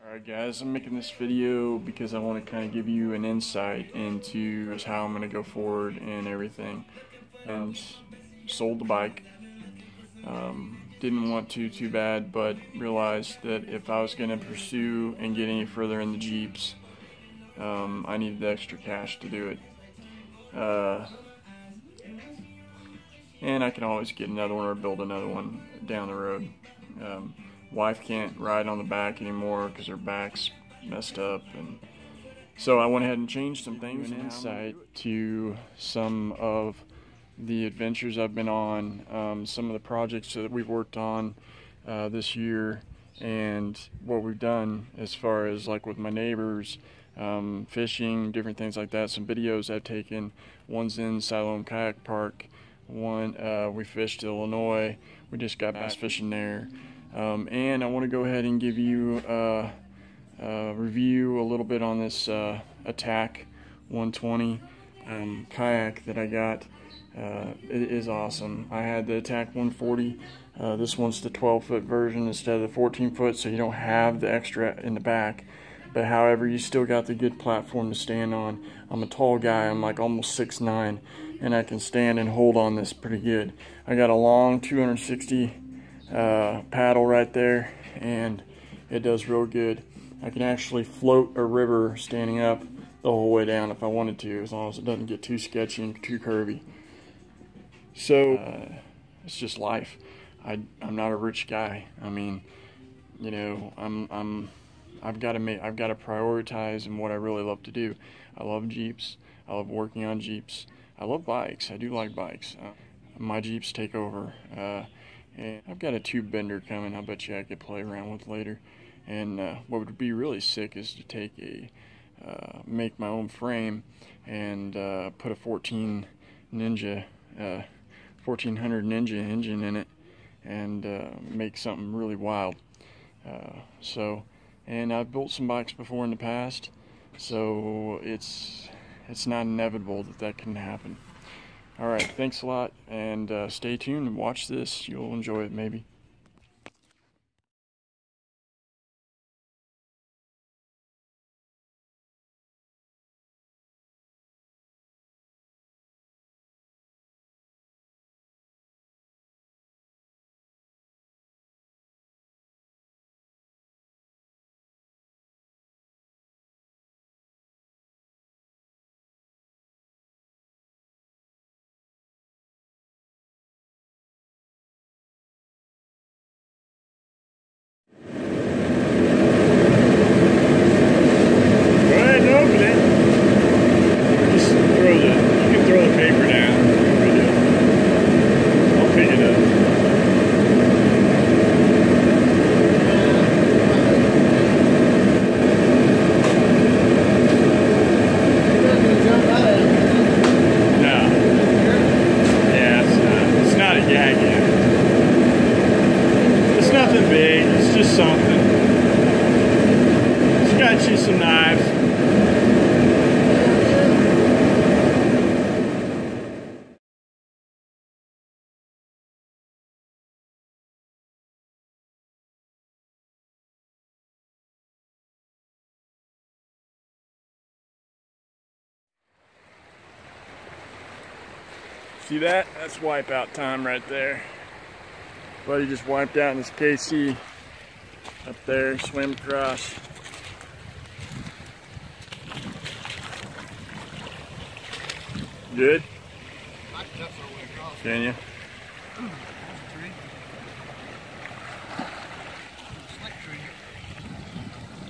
Alright guys, I'm making this video because I want to kind of give you an insight into how I'm going to go forward and everything. And sold the bike. Didn't want to too bad, but realized that if I was going to pursue and get any further in the Jeeps, I needed the extra cash to do it. And I can always get another one or build another one down the road. Wife can't ride on the back anymore because her back's messed up, and so I went ahead and changed some things. An insight to some of the adventures I've been on, some of the projects that we've worked on this year, and what we've done as far as like with my neighbors, fishing, different things like that. Some videos I've taken. One's in Siloam Kayak Park. One we fished Illinois. We just got bass fishing there. And I want to go ahead and give you a review a little bit on this Atak 120 kayak that I got. It is awesome. I had the Atak 140. This one's the 12-foot version instead of the 14-foot, so you don't have the extra in the back. But however, you still got the good platform to stand on. I'm a tall guy. I'm like almost 6'9", and I can stand and hold on this pretty good. I got a long 260 paddle right there, and it does real good. I can actually float a river standing up the whole way down if I wanted to, as long as it doesn't get too sketchy and too curvy. So it's just life. I'm not a rich guy. I mean, you know, I've got to prioritize in what I really love to do. I love Jeeps. I love working on Jeeps. I love bikes. I do like bikes. My Jeeps take over. And I've got a tube bender coming. I bet you I could play around with later. And what would be really sick is to take make my own frame and put a 1400 Ninja engine in it, and make something really wild. And I've built some bikes before in the past, so it's not inevitable that can happen. Alright, thanks a lot, and stay tuned and watch this. You'll enjoy it, maybe. Something. Just got you some knives. See that? That's wipeout time right there. Buddy just wiped out in his KC. Up there, swim across. Good? Can you?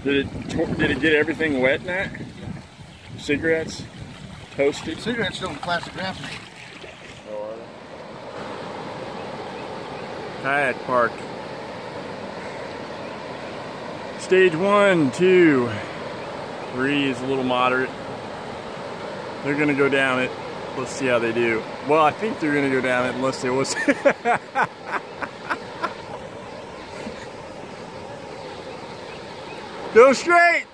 Did it get everything wet in that? Cigarettes? Toasted? Cigarettes don't plastic wrap. Oh, are they? Kayak Park. Stage 1, 2, 3 is a little moderate. They're gonna go down it. Let's see how they do. Well, I think they're gonna go down it unless it was. Go straight.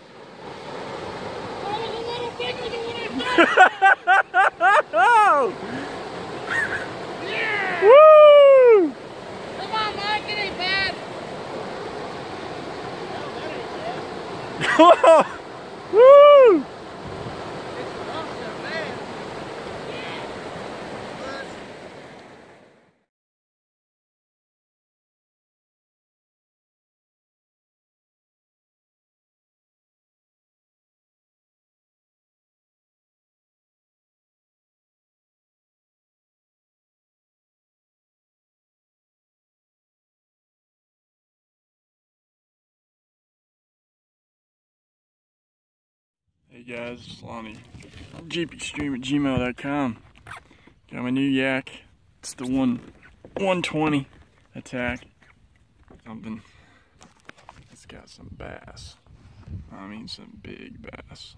That was a little bigger than what I thought. Yeah. Woo! Come on, Mike, it ain't bad. Woo! Hey guys, it's Lonnie. Xstreme at gmail.com. Got my new yak. It's the 120 atak. Something. It's got some bass. I mean some big bass.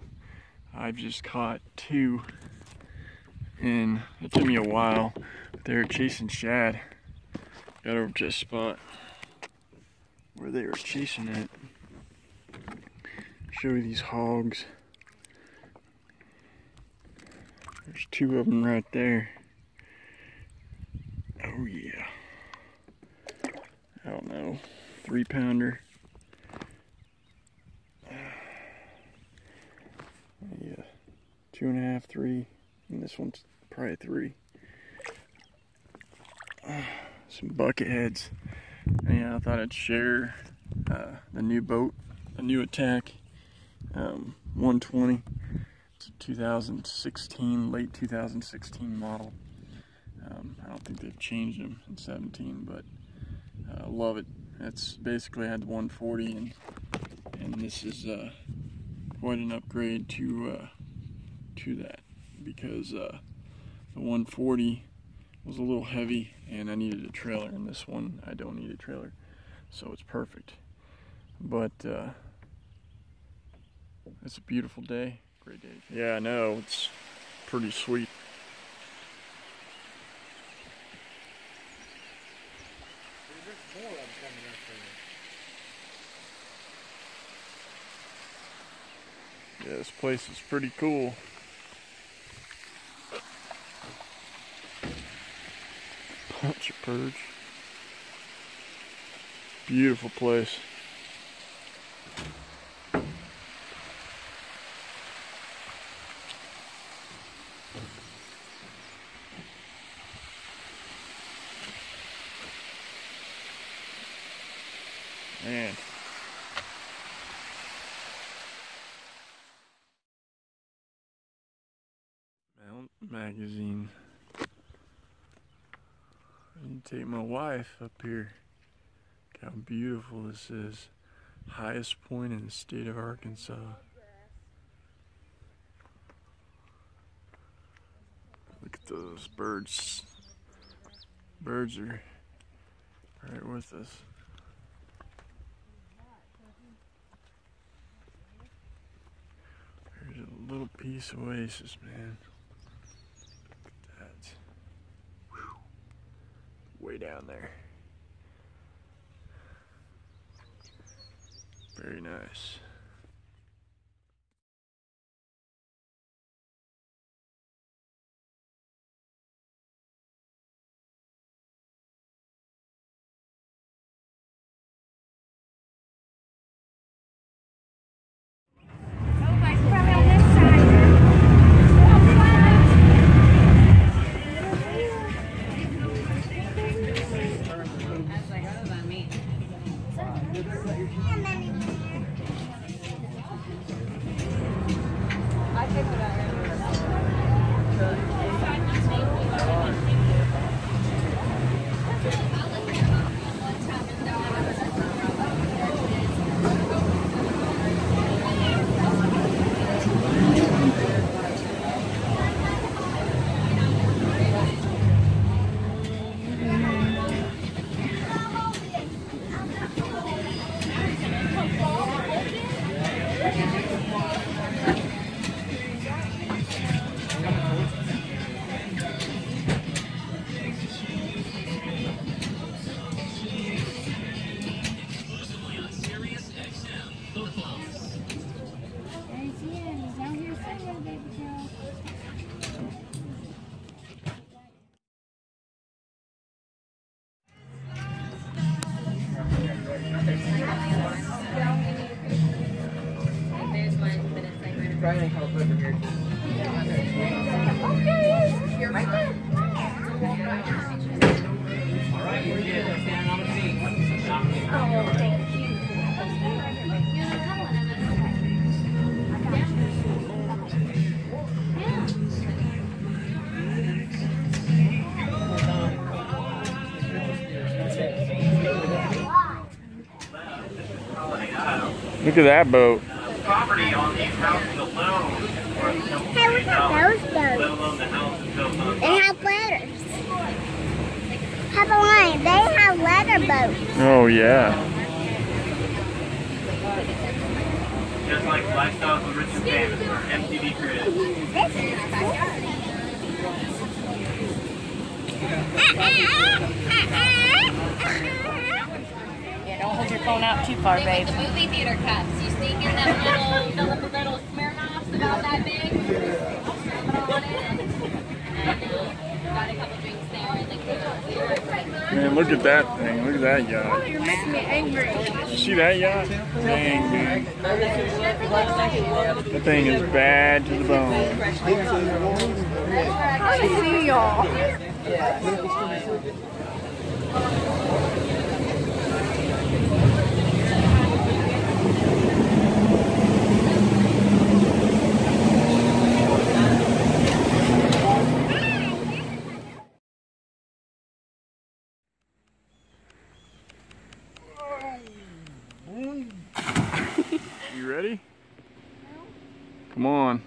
I've just caught 2 and it took me a while. They were chasing shad. Got over to a spot where they were chasing it. Show you these hogs. There's 2 of them right there. Oh yeah. I don't know, 3-pounder. Yeah, 2.5, 3, and this one's probably 3. Some bucket heads. And yeah, I thought I'd share the new boat, the new atak, 120. It's a 2016, late 2016 model. I don't think they've changed them in 17, but I love it. It's basically had the 140, and this is quite an upgrade to that, because the 140 was a little heavy and I needed a trailer, and this one I don't need a trailer, so it's perfect. But it's a beautiful day, great day. Yeah, I know, it's pretty sweet. There's more of them coming up there. Yeah, this place is pretty cool. Bunch of perch. Beautiful place. Man. Mount Magazine. I need to take my wife up here. Look how beautiful this is. Highest point in the state of Arkansas. Look at those birds. Birds are right with us. There's a little piece of oasis, man. Look at that. Whew. Way down there. Very nice. Look at that boat. Property on these houses alone. Hey, look at those boats. They have letters. Have a line. They have letter boats. Oh yeah. Just like Lifestyles of Rich and Famous or MTV Cribs. This is cool. Yeah, don't hold your phone out too far, babe. The movie theater cups. You sing in that little Smirnoffs about that big. Got a couple drinks there and like Man, look at that thing. Look at that yacht. You're making me angry. Did you see that yacht? Dang, man. That thing is bad to the bone. I see y'all. You ready? Come on.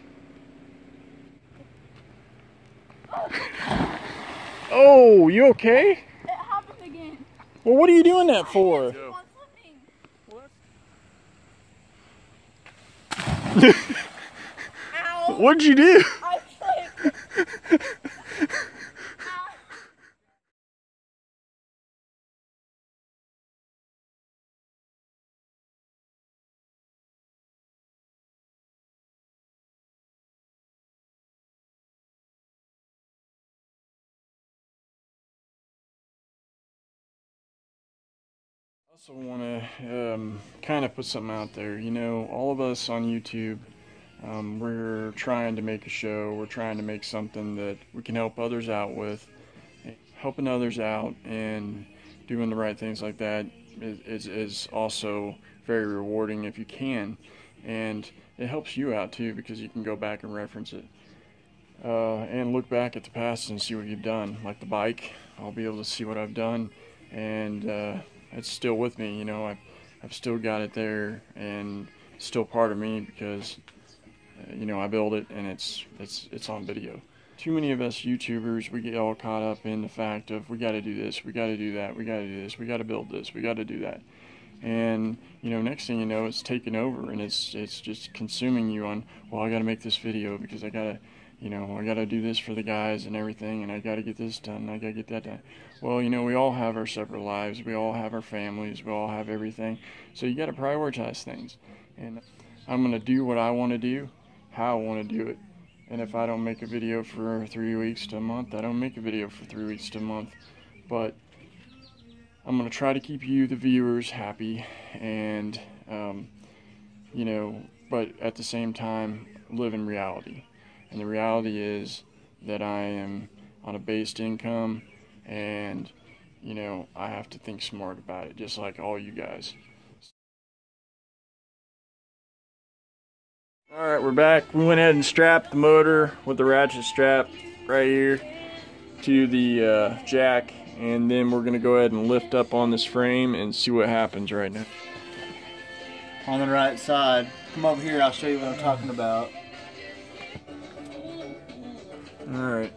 Oh, you okay? It happened again. Well, what are you doing that for? What'd you do? I slipped. I also want to kind of put something out there. You know, all of us on YouTube, we're trying to make a show. We're trying to make something that we can help others out with. Helping others out and doing the right things like that is also very rewarding if you can. And it helps you out too, because you can go back and reference it. And look back at the past and see what you've done. Like the bike, I'll be able to see what I've done, and it's still with me. You know, I've still got it there, and it's still part of me because you know, I build it and it's on video. Too many of us YouTubers, we get all caught up in the fact of we got to do this, we got to do that, we got to do this, we got to build this, we got to do that. And you know, next thing you know, it's taking over and it's just consuming you on, well, I got to make this video because I got to, you know, I got to do this for the guys and everything, and I got to get this done, and I got to get that done. Well, you know, we all have our separate lives, we all have our families, we all have everything. So you got to prioritize things. And I'm going to do what I want to do, how I want to do it. And if I don't make a video for 3 weeks to a month, I don't make a video for 3 weeks to a month. But I'm going to try to keep you, the viewers, happy, and, you know, but at the same time, live in reality. And the reality is that I am on a based income, and, you know, I have to think smart about it, just like all you guys. Alright, we're back. We went ahead and strapped the motor with the ratchet strap right here to the jack, and then we're going to go ahead and lift up on this frame and see what happens right now. On the right side. Come over here, I'll show you what I'm talking about. Alright.